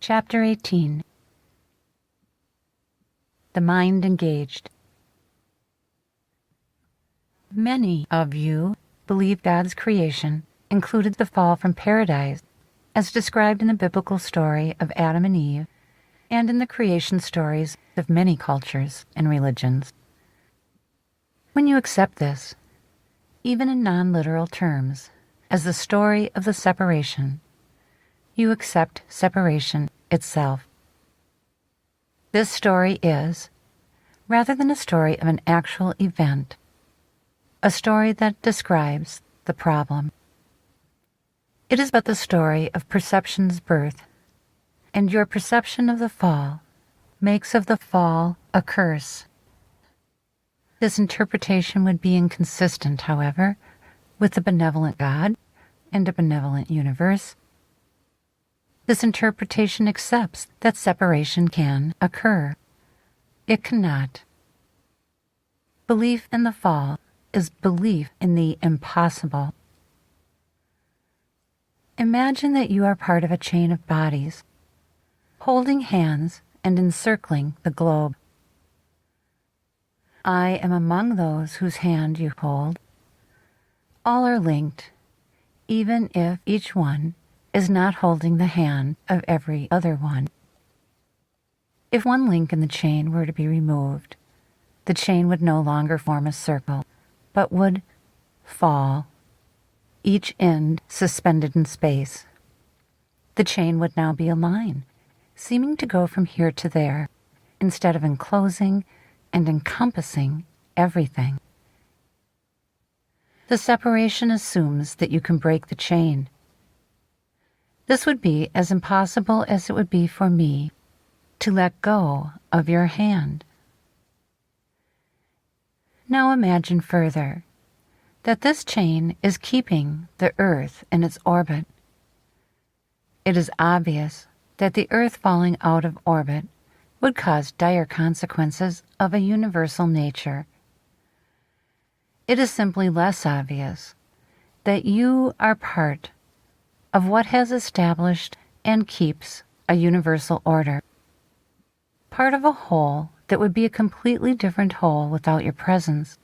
Chapter 18. The Mind Engaged. Many of you believe God's creation included the fall from paradise, as described in the biblical story of Adam and Eve, and in the creation stories of many cultures and religions. When you accept this, even in non-literal terms, as the story of the separation, you accept separation itself. This story is, rather than a story of an actual event, a story that describes the problem. It is but the story of perception's birth, and your perception of the fall makes of the fall a curse. This interpretation would be inconsistent, however, with the benevolent God and a benevolent universe. This interpretation accepts that separation can occur. It cannot. Belief in the fall is belief in the impossible. Imagine that you are part of a chain of bodies, holding hands and encircling the globe. I am among those whose hand you hold. All are linked, even if each one is not holding the hand of every other one. If one link in the chain were to be removed, the chain would no longer form a circle, but would fall, each end suspended in space. The chain would now be a line, seeming to go from here to there, instead of enclosing and encompassing everything. The separation assumes that you can break the chain. This would be as impossible as it would be for me to let go of your hand. Now imagine further that this chain is keeping the Earth in its orbit. It is obvious that the Earth falling out of orbit would cause dire consequences of a universal nature. It is simply less obvious that you are part of what has established and keeps a universal order, part of a whole that would be a completely different whole without your presence,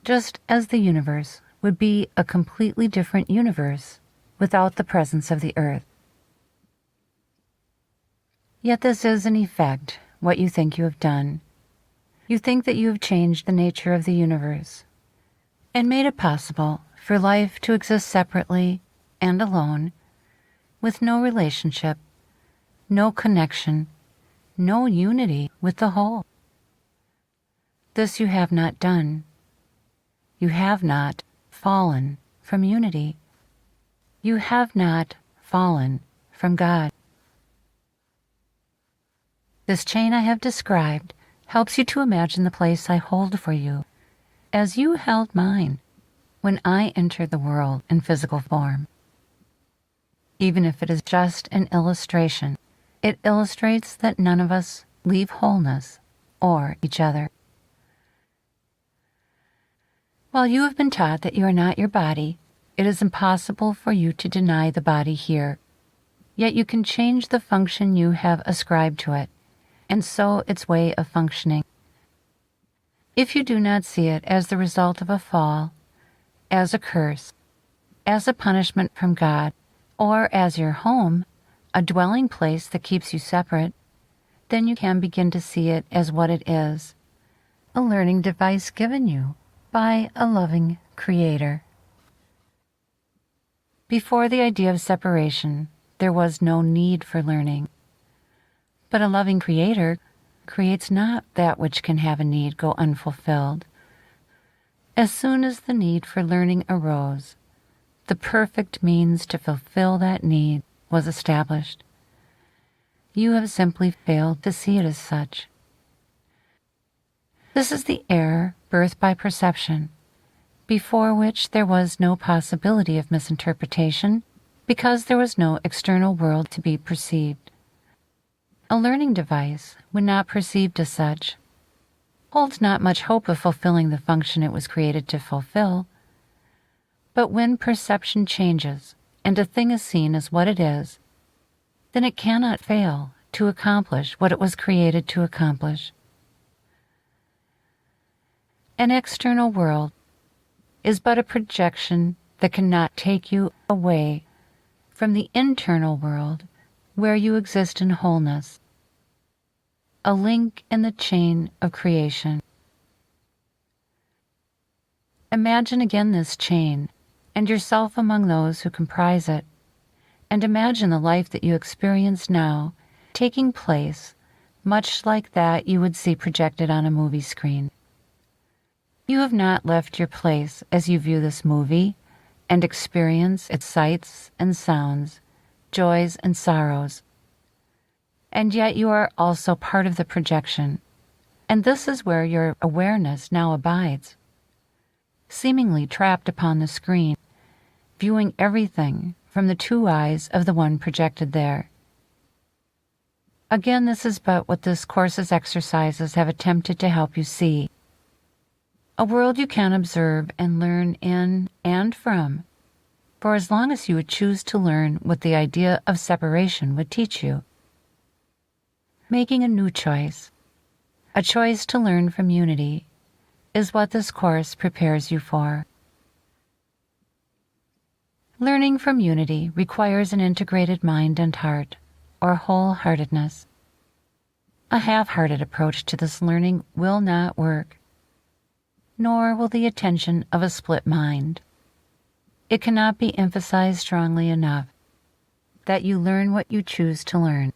just as the universe would be a completely different universe without the presence of the Earth. Yet this is, in effect, what you think you have done. You think that you have changed the nature of the universe and made it possible for life to exist separately and alone, with no relationship, no connection, no unity with the whole. This you have not done. You have not fallen from unity. You have not fallen from God. This chain I have described helps you to imagine the place I hold for you, as you held mine when I entered the world in physical form. Even if it is just an illustration, it illustrates that none of us leave wholeness or each other. While you have been taught that you are not your body, it is impossible for you to deny the body here. Yet you can change the function you have ascribed to it, and so its way of functioning. If you do not see it as the result of a fall, as a curse, as a punishment from God, or as your home, a dwelling place that keeps you separate, then you can begin to see it as what it is, a learning device given you by a loving Creator. Before the idea of separation, there was no need for learning. But a loving Creator creates not that which can have a need go unfulfilled. As soon as the need for learning arose, the perfect means to fulfill that need was established. You have simply failed to see it as such. This is the error birthed by perception, before which there was no possibility of misinterpretation, because there was no external world to be perceived. A learning device, when not perceived as such, holds not much hope of fulfilling the function it was created to fulfill. But when perception changes and a thing is seen as what it is, then it cannot fail to accomplish what it was created to accomplish. An external world is but a projection that cannot take you away from the internal world where you exist in wholeness, a link in the chain of creation. Imagine again this chain and yourself among those who comprise it, and imagine the life that you experience now taking place much like that you would see projected on a movie screen. You have not left your place as you view this movie and experience its sights and sounds, joys and sorrows. And yet you are also part of the projection, and this is where your awareness now abides, seemingly trapped upon the screen, viewing everything from the two eyes of the one projected there. Again, this is but what this course's exercises have attempted to help you see. A world you can observe and learn in and from, for as long as you would choose to learn what the idea of separation would teach you. Making a new choice, a choice to learn from unity, is what this course prepares you for. Learning from unity requires an integrated mind and heart, or wholeheartedness. A half-hearted approach to this learning will not work, nor will the attention of a split mind. It cannot be emphasized strongly enough that you learn what you choose to learn.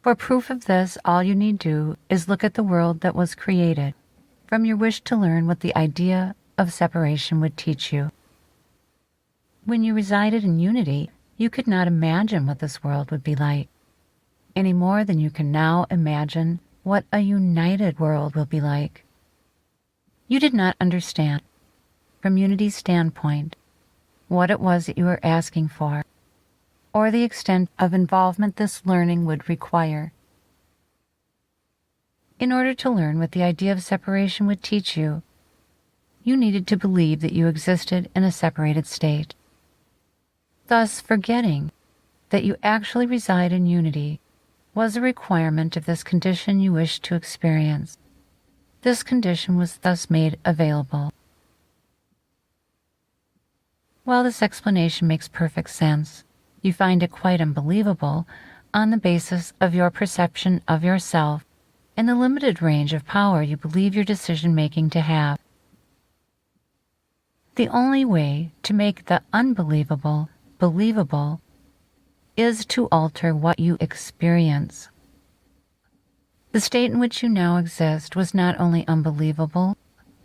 For proof of this, all you need do is look at the world that was created from your wish to learn what the idea of separation would teach you. When you resided in unity, you could not imagine what this world would be like, any more than you can now imagine what a united world will be like. You did not understand, from unity's standpoint, what it was that you were asking for, or the extent of involvement this learning would require. In order to learn what the idea of separation would teach you, you needed to believe that you existed in a separated state. Thus, forgetting that you actually reside in unity was a requirement of this condition you wished to experience. This condition was thus made available. While this explanation makes perfect sense, you find it quite unbelievable on the basis of your perception of yourself and the limited range of power you believe your decision-making to have. The only way to make the unbelievable believable is to alter what you experience. The state in which you now exist was not only unbelievable,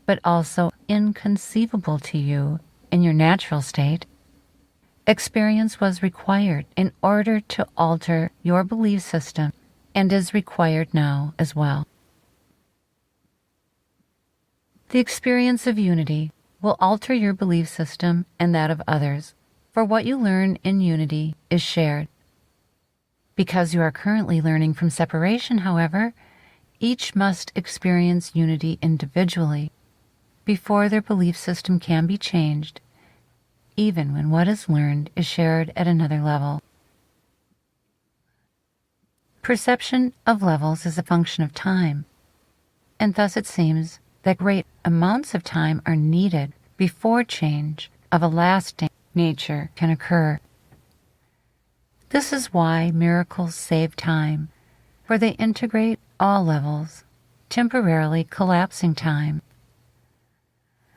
but also inconceivable to you in your natural state. Experience was required in order to alter your belief system, and is required now as well. The experience of unity will alter your belief system and that of others, for what you learn in unity is shared. Because you are currently learning from separation, however, each must experience unity individually before their belief system can be changed, even when what is learned is shared at another level. Perception of levels is a function of time, and thus it seems that great amounts of time are needed before change of a lasting nature can occur. This is why miracles save time, for they integrate all levels, temporarily collapsing time.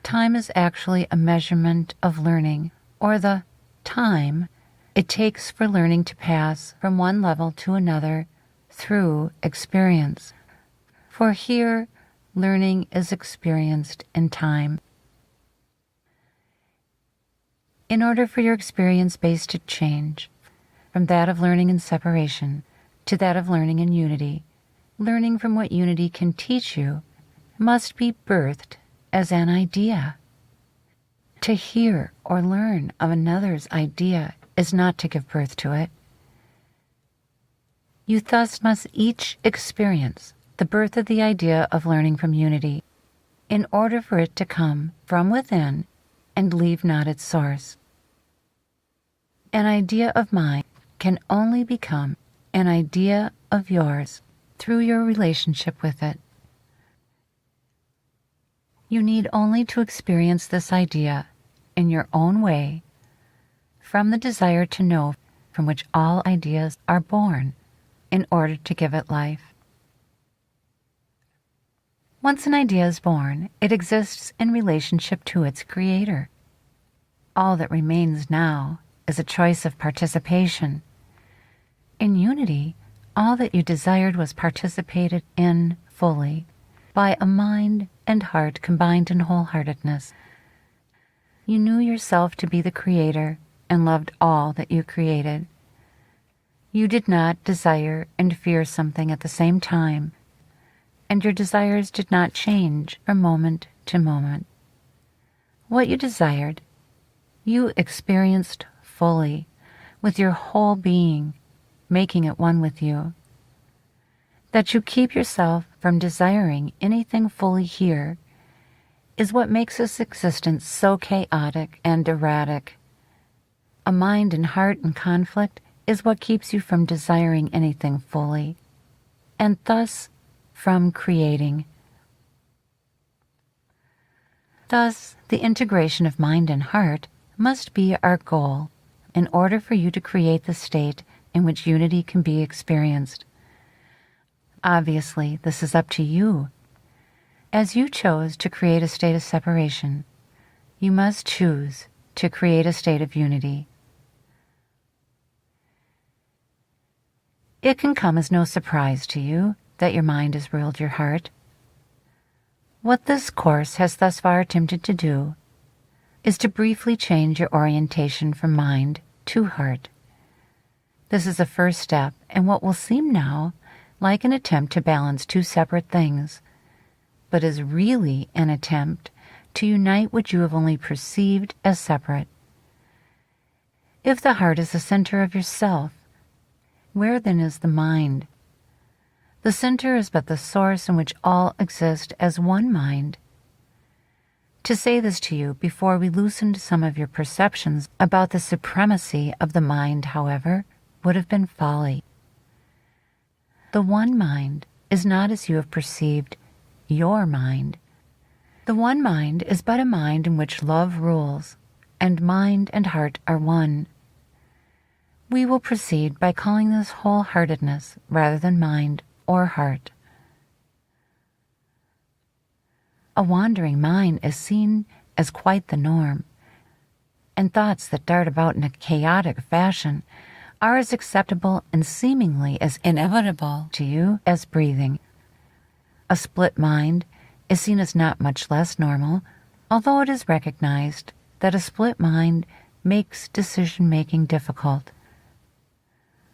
Time is actually a measurement of learning, or the time it takes for learning to pass from one level to another through experience. For here, learning is experienced in time. In order for your experience base to change from that of learning in separation to that of learning in unity, learning from what unity can teach you must be birthed as an idea. To hear or learn of another's idea is not to give birth to it. You thus must each experience the birth of the idea of learning from unity in order for it to come from within and leave not its source. An idea of mind can only become an idea of yours through your relationship with it. You need only to experience this idea in your own way, from the desire to know from which all ideas are born, in order to give it life. Once an idea is born, it exists in relationship to its creator. All that remains now is a choice of participation. In unity, all that you desired was participated in fully by a mind and heart combined in wholeheartedness. You knew yourself to be the creator and loved all that you created. You did not desire and fear something at the same time, and your desires did not change from moment to moment. What you desired, you experienced fully, with your whole being, making it one with you. That you keep yourself from desiring anything fully here is what makes this existence so chaotic and erratic. A mind and heart in conflict is what keeps you from desiring anything fully, and thus from creating. Thus, the integration of mind and heart must be our goal in order for you to create the state in which unity can be experienced. Obviously, this is up to you. As you chose to create a state of separation, you must choose to create a state of unity. It can come as no surprise to you that your mind has ruled your heart. What this course has thus far attempted to do is to briefly change your orientation from mind to heart. This is a first step in what will seem now like an attempt to balance two separate things, but is really an attempt to unite what you have only perceived as separate. If the heart is the center of yourself, where then is the mind? The center is but the source in which all exist as one mind. To say this to you before we loosened some of your perceptions about the supremacy of the mind, however, would have been folly. The one mind is not as you have perceived your mind. The one mind is but a mind in which love rules, and mind and heart are one. We will proceed by calling this wholeheartedness rather than mind or heart. A wandering mind is seen as quite the norm, and thoughts that dart about in a chaotic fashion are as acceptable and seemingly as inevitable to you as breathing. A split mind is seen as not much less normal, although it is recognized that a split mind makes decision-making difficult.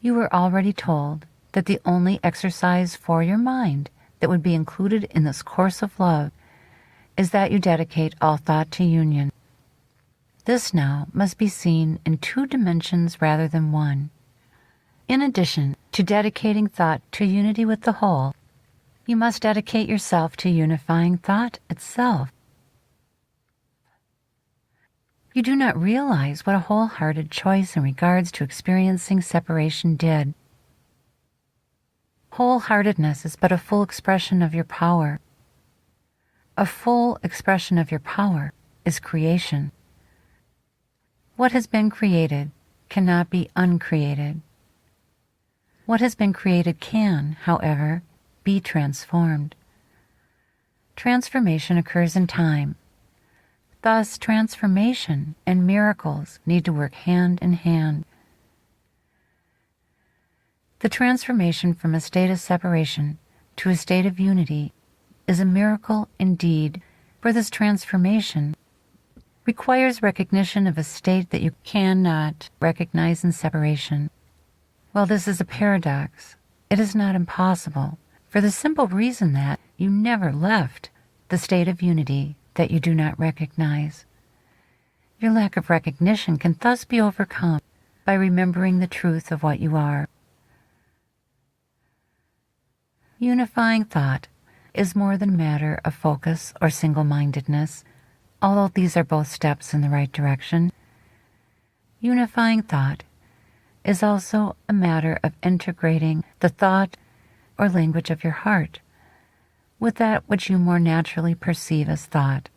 You were already told that the only exercise for your mind that would be included in this course of love is that you dedicate all thought to union. This now must be seen in two dimensions rather than one. In addition to dedicating thought to unity with the whole, you must dedicate yourself to unifying thought itself. You do not realize what a wholehearted choice in regards to experiencing separation did. Wholeheartedness is but a full expression of your power. A full expression of your power is creation. What has been created cannot be uncreated. What has been created can, however, be transformed. Transformation occurs in time. Thus, transformation and miracles need to work hand in hand. The transformation from a state of separation to a state of unity is a miracle indeed, for this transformation requires recognition of a state that you cannot recognize in separation. While this is a paradox, it is not impossible, for the simple reason that you never left the state of unity that you do not recognize. Your lack of recognition can thus be overcome by remembering the truth of what you are. Unifying thought is more than a matter of focus or single-mindedness, although these are both steps in the right direction. Unifying thought is also a matter of integrating the thought or language of your heart with that which you more naturally perceive as thought,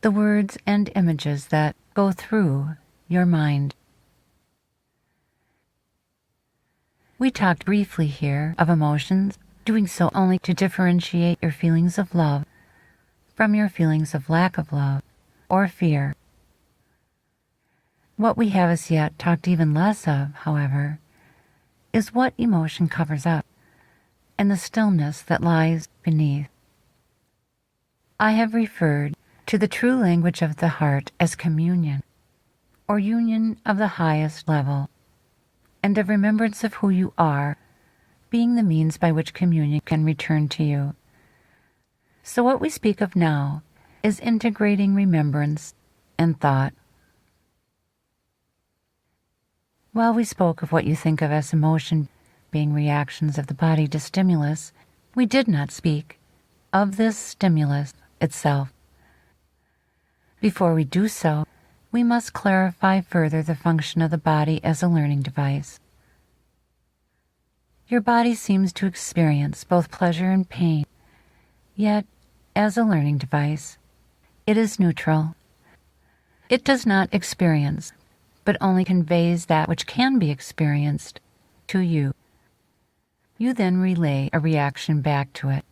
the words and images that go through your mind. We talked briefly here of emotions, doing so only to differentiate your feelings of love from your feelings of lack of love or fear. What we have as yet talked even less of, however, is what emotion covers up and the stillness that lies beneath. I have referred to the true language of the heart as communion, or union of the highest level, and of remembrance of who you are, being the means by which communion can return to you. So what we speak of now is integrating remembrance and thought. While we spoke of what you think of as emotion being reactions of the body to stimulus, we did not speak of this stimulus itself. Before we do so, we must clarify further the function of the body as a learning device. Your body seems to experience both pleasure and pain, yet, as a learning device, it is neutral. It does not experience, but only conveys that which can be experienced to you. You then relay a reaction back to it.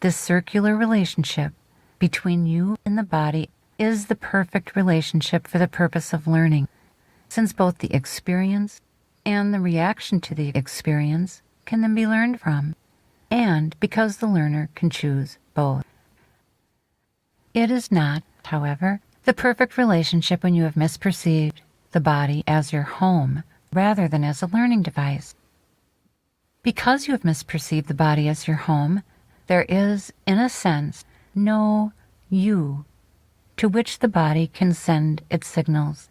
This circular relationship between you and the body is the perfect relationship for the purpose of learning, since both the experience and the reaction to the experience can then be learned from, and because the learner can choose both. It is not, however, the perfect relationship when you have misperceived the body as your home rather than as a learning device. Because you have misperceived the body as your home, there is, in a sense, no you to which the body can send its signals.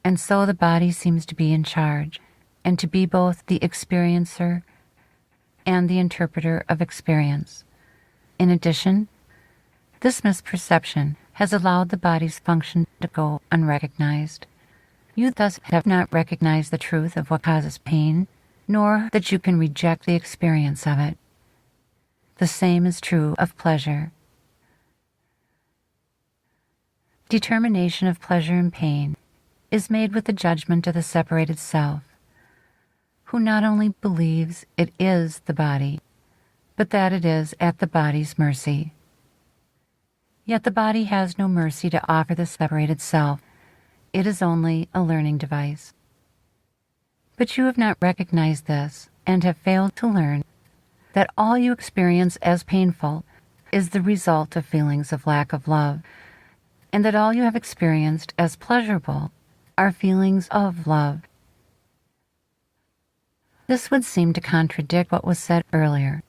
And so the body seems to be in charge, and to be both the experiencer and the interpreter of experience. In addition, this misperception has allowed the body's function to go unrecognized. You thus have not recognized the truth of what causes pain, nor that you can reject the experience of it. The same is true of pleasure. Determination of pleasure and pain is made with the judgment of the separated self, who not only believes it is the body, but that it is at the body's mercy. Yet the body has no mercy to offer the separated self. It is only a learning device. But you have not recognized this and have failed to learn that all you experience as painful is the result of feelings of lack of love, and that all you have experienced as pleasurable are feelings of love. This would seem to contradict what was said earlier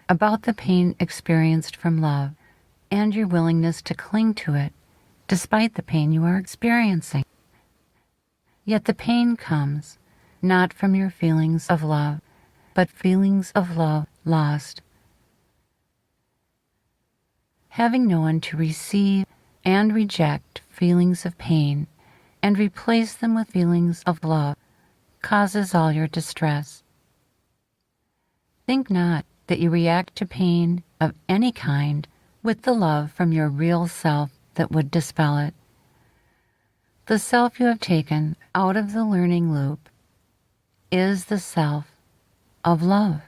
about the pain experienced from love and your willingness to cling to it despite the pain you are experiencing. Yet the pain comes not from your feelings of love, but feelings of love lost. Having no one to receive and reject feelings of pain and replace them with feelings of love causes all your distress. Think not that you react to pain of any kind with the love from your real self that would dispel it. The self you have taken out of the learning loop is the self of love.